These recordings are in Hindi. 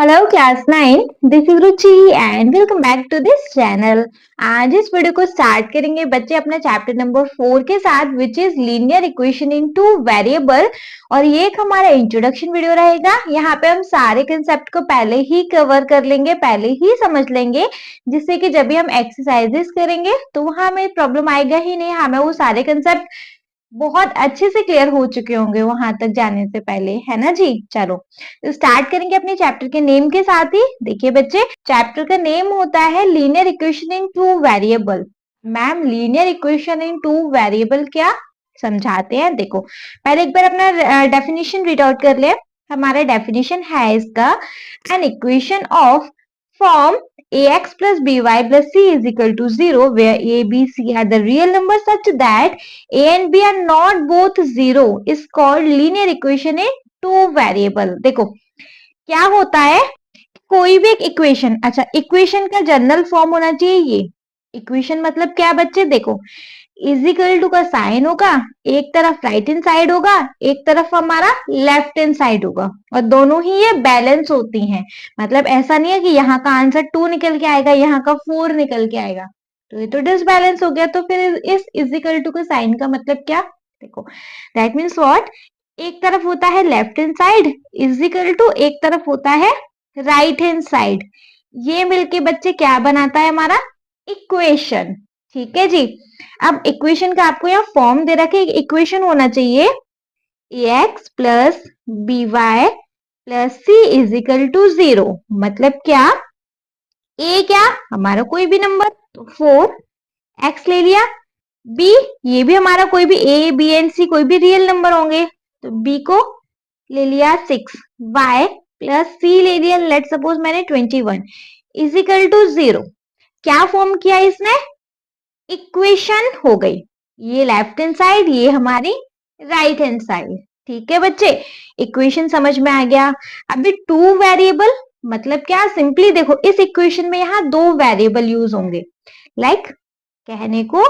Hello class 9, this is Ruchi and welcome back to this channel. आज इस वीडियो को स्टार्ट करेंगे बच्चे अपना चैप्टर नंबर 4 के साथ which is linear equation in two variable. और ये एक हमारा इंट्रोडक्शन वीडियो रहेगा। यहाँ पे हम सारे कंसेप्ट को पहले ही कवर कर लेंगे, पहले ही समझ लेंगे, जिससे कि जब भी हम एक्सरसाइजेस करेंगे तो वहां हमें प्रॉब्लम आएगा ही नहीं। हमें वो सारे कंसेप्ट बहुत अच्छे से क्लियर हो चुके होंगे वहां तक जाने से पहले, है ना जी। चलो तो स्टार्ट करेंगे अपने चैप्टर के नेम के साथ ही। देखिए बच्चे, चैप्टर का नेम होता है linear equation in two variable. Ma'am linear equation in two variable क्या समझाते हैं। देखो पहले एक बार अपना डेफिनेशन रीड आउट कर ले। हमारा डेफिनेशन है इसका, an equation of form ax plus by plus c is equal to 0 where a, b, c are the real numbers such that a and b are not both 0 is called linear equation in two variable। देखो क्या होता है, कोई भी एक इक्वेशन, अच्छा इक्वेशन का जनरल फॉर्म होना चाहिए ये। इक्वेशन मतलब क्या बच्चे, देखो इज इक्वल टू का साइन होगा, एक तरफ राइट हैंड साइड होगा, एक तरफ हमारा लेफ्ट हैंड साइड होगा, और दोनों ही ये बैलेंस होती हैं। मतलब ऐसा नहीं है कि यहाँ का आंसर 2 निकल के आएगा, यहाँ का 4 निकल के आएगा, तो ये तो डिसबैलेंस हो गया। तो फिर इस इज इक्वल टू का साइन का मतलब क्या, देखो दैट मीन्स व्हाट, एक तरफ होता है left hand side is equal to एक तरफ होता है राइट हैंड साइड। ये मिलके बच्चे क्या बनाता है हमारा इक्वेशन। ठीक है जी। अब इक्वेशन का आपको यहाँ फॉर्म दे रखा है, इक्वेशन होना चाहिए ax plus B Y plus C is equal to 0। मतलब क्या, a क्या हमारा कोई भी नंबर तो 4, x ले लिया, b ये भी हमारा कोई भी a b एंड c कोई भी रियल नंबर होंगे तो b को ले लिया 6, y प्लस c ले लिया, लेट सपोज मैंने 21 इज इक्वल टू 0। क्या फॉर्म किया इसने, इक्वेशन हो गई। ये लेफ्ट हैंड साइड, ये हमारी राइट हैंड साइड। ठीक है बच्चे, इक्वेशन समझ में आ गया। अभी टू वेरिएबल मतलब क्या, सिंपली देखो इस इक्वेशन में यहाँ दो वेरिएबल यूज होंगे। लाइक कहने को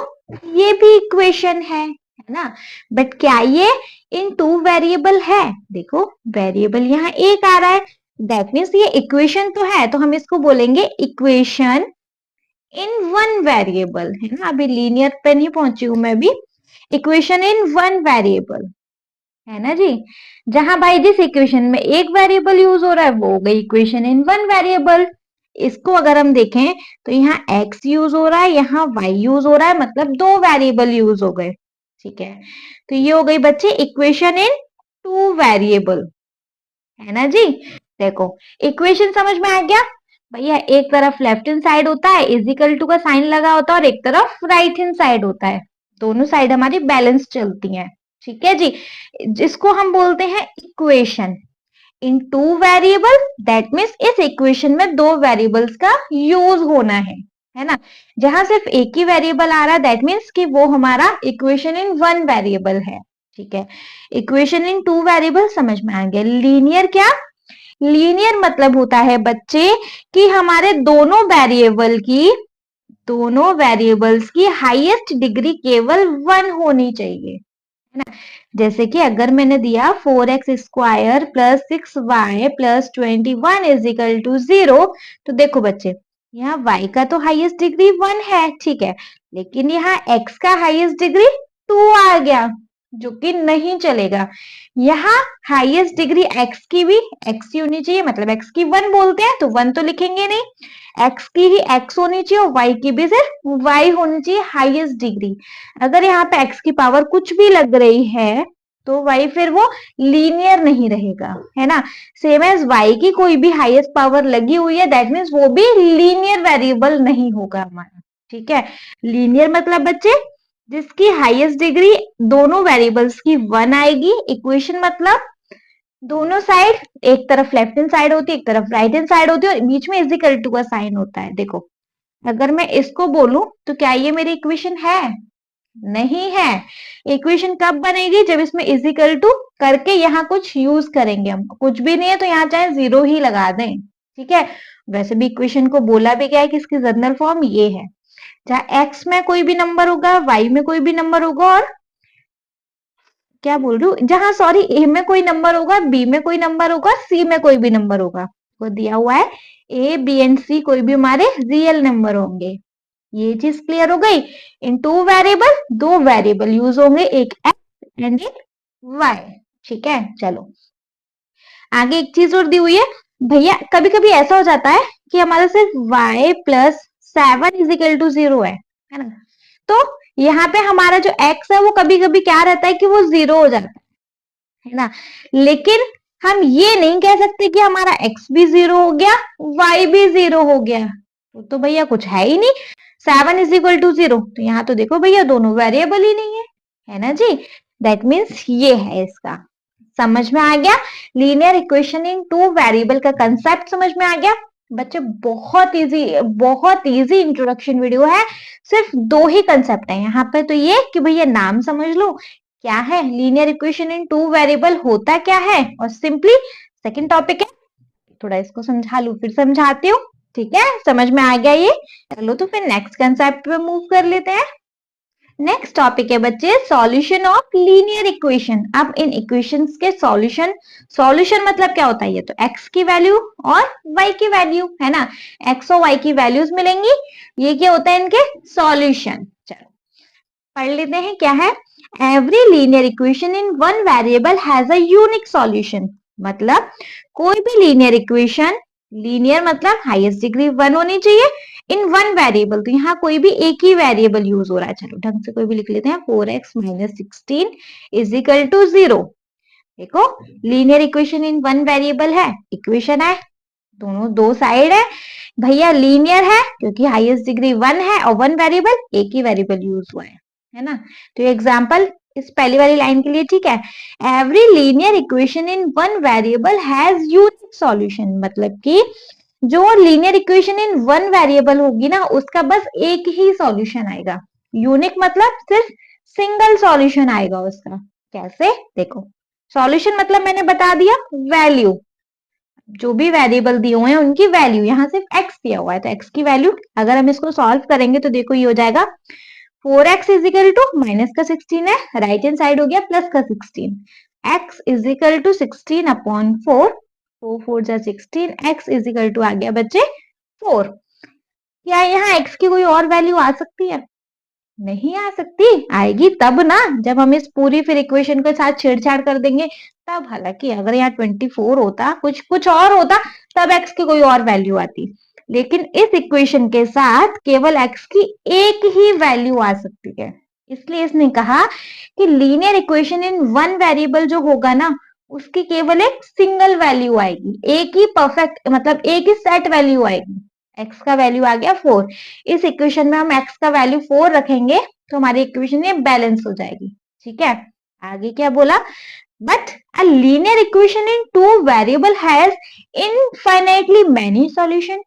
ये भी इक्वेशन है ना, बट क्या ये इन टू वेरिएबल है। देखो वेरिएबल यहाँ एक आ रहा है, दैट मीन्स ये इक्वेशन तो है, तो हम इसको बोलेंगे इक्वेशन इन वन वेरिएबल, है ना। अभी लीनियर पे नहीं पहुंची हूं मैं भी, इक्वेशन इन वन वेरिएबल, है ना जी। जहां भाई जिस इक्वेशन में एक वेरिएबल यूज हो रहा है वो हो गई इक्वेशन इन वन वेरिएबल। इसको अगर हम देखें तो यहाँ x यूज हो रहा है, यहाँ y यूज हो रहा है, मतलब दो वेरिएबल यूज हो गए। ठीक है, तो ये हो गई बच्चे इक्वेशन इन टू वेरिएबल, है ना जी। देखो इक्वेशन समझ में आ गया भैया, एक तरफ लेफ्ट हैंड साइड होता है इजिकल टू का साइन लगा होता है और एक तरफ राइट हैंड साइड होता है, दोनों साइड हमारी बैलेंस चलती हैं। ठीक है जी, जिसको हम बोलते हैं equation in two variable. That means इस इक्वेशन में दो वेरिएबल्स का यूज होना है ना। जहां सिर्फ एक ही वेरिएबल आ रहा है दैट मीन्स कि वो हमारा इक्वेशन इन वन वेरिएबल है। ठीक है, इक्वेशन इन टू वेरिएबल समझ में आ गया। लीनियर क्या, लीनियर मतलब होता है बच्चे कि हमारे दोनों वेरिएबल्स की हाईएस्ट डिग्री केवल 1 होनी चाहिए, है ना। जैसे कि अगर मैंने दिया 4x square plus 6y plus 21 is equal to 0, तो देखो बच्चे यहाँ y का तो हाईएस्ट डिग्री 1 है, ठीक है, लेकिन यहाँ x का हाईएस्ट डिग्री 2 आ गया, जो कि नहीं चलेगा। यहाँ हाईएस्ट डिग्री x की भी x ही होनी चाहिए, मतलब x की 1 बोलते हैं तो 1 तो लिखेंगे नहीं, x की ही x होनी चाहिए और y की भी सिर्फ y होनी चाहिए हाईएस्ट डिग्री। अगर यहाँ पे x की पावर कुछ भी लग रही है तो y फिर वो लीनियर नहीं रहेगा, है ना। सेम एज y की कोई भी हाईएस्ट पावर लगी हुई है दैट मीन्स वो भी लीनियर वेरिएबल नहीं होगा हमारा। ठीक है, लीनियर मतलब बच्चे जिसकी हाईएस्ट डिग्री दोनों वेरिएबल्स की 1 आएगी। इक्वेशन मतलब दोनों साइड, एक तरफ लेफ्ट हैंड साइड होती है, एक तरफ राइट हैंड साइड होती है और बीच में इज इक्वल टू का साइन होता है। देखो अगर मैं इसको बोलूं तो क्या ये मेरी इक्वेशन है, नहीं है। इक्वेशन कब बनेगी, जब इसमें इज इक्वल टू करके यहाँ कुछ यूज करेंगे। हम कुछ भी नहीं है तो यहाँ चाहे 0 ही लगा दें। ठीक है, वैसे भी इक्वेशन को बोला भी गया है कि इसकी जनरल फॉर्म ये है, जहां x में कोई भी नंबर होगा, y में कोई भी नंबर होगा, और क्या बोल रही हूँ, जहां सॉरी a में कोई नंबर होगा, b में कोई नंबर होगा, c में कोई भी नंबर होगा, वो दिया हुआ है ए बी एंड सी कोई भी हमारे रियल नंबर होंगे। ये चीज क्लियर हो गई। इन टू वेरिएबल दो वेरिएबल यूज होंगे, एक एक्स एंड एक वाई। ठीक है, चलो आगे एक चीज और दी हुई है भैया, कभी कभी ऐसा हो जाता है कि हमारा सिर्फ y प्लस 7 = 0 है ना। तो यहाँ पे हमारा जो x है वो कभी कभी क्या रहता है कि वो 0 हो जाता है ना। लेकिन हम ये नहीं कह सकते कि हमारा x भी 0 हो गया y भी 0 हो गया, तो भैया कुछ है ही नहीं। 7 = 0, तो यहाँ तो देखो भैया दोनों वेरिएबल ही नहीं है ना जी। दैट मीन्स ये है इसका। समझ में आ गया? Linear equation in two variable का कंसेप्ट समझ में आ गया बच्चे? बहुत इजी इंट्रोडक्शन वीडियो है। सिर्फ दो ही कंसेप्ट है यहाँ पे, तो ये कि भैया नाम समझ लो क्या है linear equation in two variable, होता क्या है, और सिंपली सेकंड टॉपिक है थोड़ा इसको समझा लू फिर समझाती हूँ। ठीक है, समझ में आ गया ये? चलो तो फिर नेक्स्ट कंसेप्ट पे मूव कर लेते हैं। नेक्स्ट टॉपिक है बच्चे सॉल्यूशन ऑफ लीनियर इक्वेशन। अब इन इक्वेशंस के सॉल्यूशन मतलब क्या होता है, ये तो x की वैल्यू और y की वैल्यू है ना, x और y की वैल्यूज मिलेंगी, ये क्या होता है इनके सॉल्यूशन। चलो पढ़ लेते हैं क्या है। Every linear equation in one variable has a unique solution. मतलब कोई भी लीनियर इक्वेशन, लीनियर मतलब हाईएस्ट डिग्री 1 होनी चाहिए इन वन वेरिएबल, तो यहाँ कोई भी एक ही वेरिएबल यूज हो रहा है। चलो ढंग से कोई भी लिख लेते हैं, 4x - 16 = 0। देखो linear equation in one variable है, इक्वेशन है, दोनों दो साइड है भैया, लीनियर है क्योंकि हाईएस्ट डिग्री 1 है और वन वेरिएबल एक ही वेरिएबल यूज हुआ है ना। तो ये एग्जांपल इस पहली वाली लाइन के लिए ठीक है। Every linear equation in one variable has unique solution, मतलब कि जो linear equation in one variable होगी ना उसका बस एक ही सॉल्यूशन आएगा। यूनिक मतलब सिर्फ सिंगल सॉल्यूशन आएगा उसका। कैसे, देखो सॉल्यूशन मतलब मैंने बता दिया वैल्यू, जो भी वेरिएबल दिए हुए हैं उनकी वैल्यू, यहाँ सिर्फ x दिया हुआ है तो x की वैल्यू अगर हम इसको सॉल्व करेंगे तो देखो ये हो जाएगा 4x = माइनस का 16 है, राइट हैंड साइड हो गया प्लस का 16, x = 16/4, 4 4 जा 16, x = आ गया बच्चे 4। क्या यहाँ x की कोई और वैल्यू आ सकती है? नहीं आ सकती। आएगी तब ना जब हम इस पूरी फिर इक्वेशन के साथ छेड़छाड़ कर देंगे तब। हालांकि अगर यहाँ 24 होता, कुछ और होता, तब x की कोई और वैल्यू आती, लेकिन इस इक्वेशन के साथ केवल x की एक ही वैल्यू आ सकती है। इसलिए इसने कहा कि linear equation in one variable जो होगा ना उसकी केवल एक सिंगल वैल्यू आएगी, एक ही परफेक्ट मतलब एक ही सेट वैल्यू आएगी। x का वैल्यू आ गया 4, इस इक्वेशन में हम x का वैल्यू 4 रखेंगे तो हमारी इक्वेशन ये बैलेंस हो जाएगी। ठीक है, आगे क्या बोला, but a linear equation in two variable has infinitely many solution.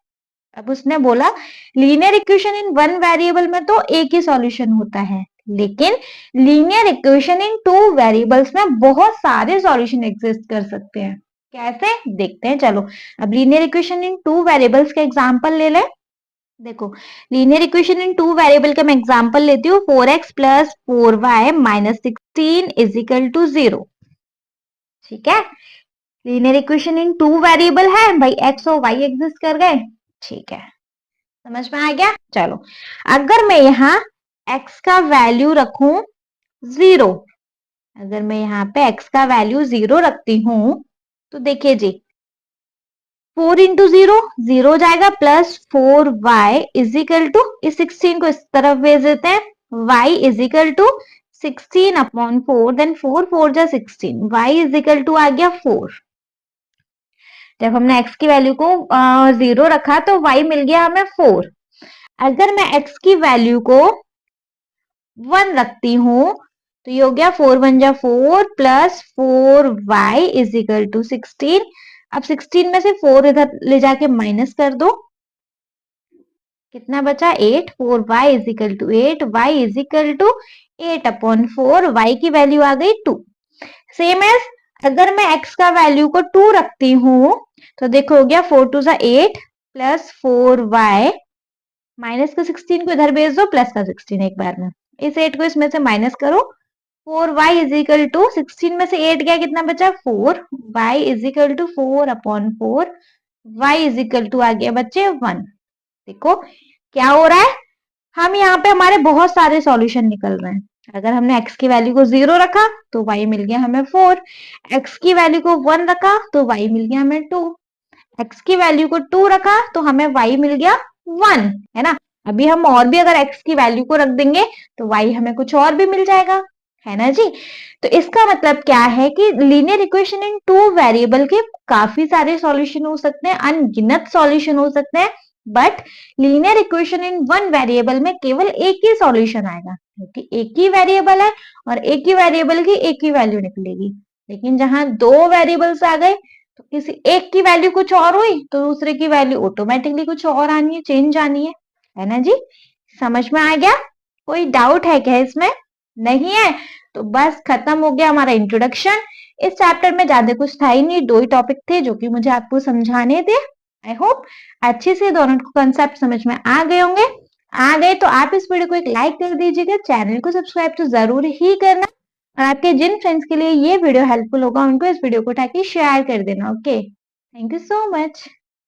अब उसने बोला linear equation in one variable में तो एक ही सॉल्यूशन होता है, लेकिन linear equation in two variables में बहुत सारे सॉल्यूशन एग्जिस्ट कर सकते हैं। कैसे, देखते हैं चलो। अब linear equation in two variables का एग्जांपल ले लें। देखो linear equation in two variable का मैं एग्जांपल लेती हूँ, 4x + 4y - 16 = 0। ठीक है, linear equation in two variable है भाई, x और y एग्जिस्ट कर गए। ठीक है, समझ में आ गया। चलो अगर मैं यहाँ x का वैल्यू रखूं 0, अगर मैं यहाँ पे x का वैल्यू 0 रखती हूं तो देखिए जी 4 × 0 0 हो जाएगा, प्लस 4y = इस 16 को इस तरफ भेज देते हैं, y = 16/4, देन 4 4 जा 16, y = आ गया 4। जब हमने x की वैल्यू को 0 रखा तो y मिल गया हमें 4। अगर मैं x की वैल्यू को 1 रखती हूं तो ये हो गया 4 1 जा 4 प्लस 4y = 16। अब 16 में से 4 इधर ले जाके माइनस कर दो, कितना बचा 8, 4y = 8, y = 8/4, y की वैल्यू आ गई 2। सेम एज अगर मैं x का वैल्यू को 2 रखती हूं तो देखो हो गया 4 2 जा 8 प्लस 4y, माइनस का 16 को इधर भेज दो, प्लस का 16 एक बार में, इस 8 को इसमें से माइनस करो, 4y = 16 में से 8 गया, कितना बचा 4, y = 4/4, y is equal to आ गया बच्चे 1। देखो क्या हो रहा है, हम यहाँ पे हमारे बहुत सारे सॉल्यूशन निकल रहे हैं। अगर हमने x की वैल्यू को 0 रखा तो y मिल गया हमें 4, x की वैल्यू को 1 रखा तो y मिल गया हमें 2, x की वैल्यू को 2 रखा तो हमें y मिल गया 1, है ना। अभी हम और भी अगर x की वैल्यू को रख देंगे तो y हमें कुछ और भी मिल जाएगा, है ना जी। तो इसका मतलब क्या है कि linear equation in two variable के काफी सारे सॉल्यूशन हो सकते हैं, अनगिनत सॉल्यूशन हो सकते हैं, but linear equation in one variable में केवल एक ही सॉल्यूशन आएगा, क्योंकि एक ही वेरिएबल है और एक ही वेरिएबल की एक ही वैल्यू निकलेगी। लेकिन जहां दो वेरिएबल्स आ गए तो किसी एक की वैल्यू कुछ और हुई तो दूसरे की वैल्यू ऑटोमेटिकली कुछ और आनी है, चेंज आनी है ना जी। समझ में आ गया? कोई डाउट है क्या इसमें? नहीं है तो बस खत्म हो गया हमारा इंट्रोडक्शन। इस चैप्टर में ज्यादा कुछ था ही नहीं, 2 ही टॉपिक थे जो कि मुझे आपको समझाने थे। आई होप अच्छे से दोनों कॉन्सेप्ट समझ में आ गए होंगे। आ गए तो आप इस वीडियो को एक लाइक कर दीजिएगा, चैनल को सब्सक्राइब तो जरूर ही करना, और आपके जिन फ्रेंड्स के लिए ये वीडियो हेल्पफुल होगा उनको इस वीडियो को उठा के शेयर कर देना। Okay, thank you so much.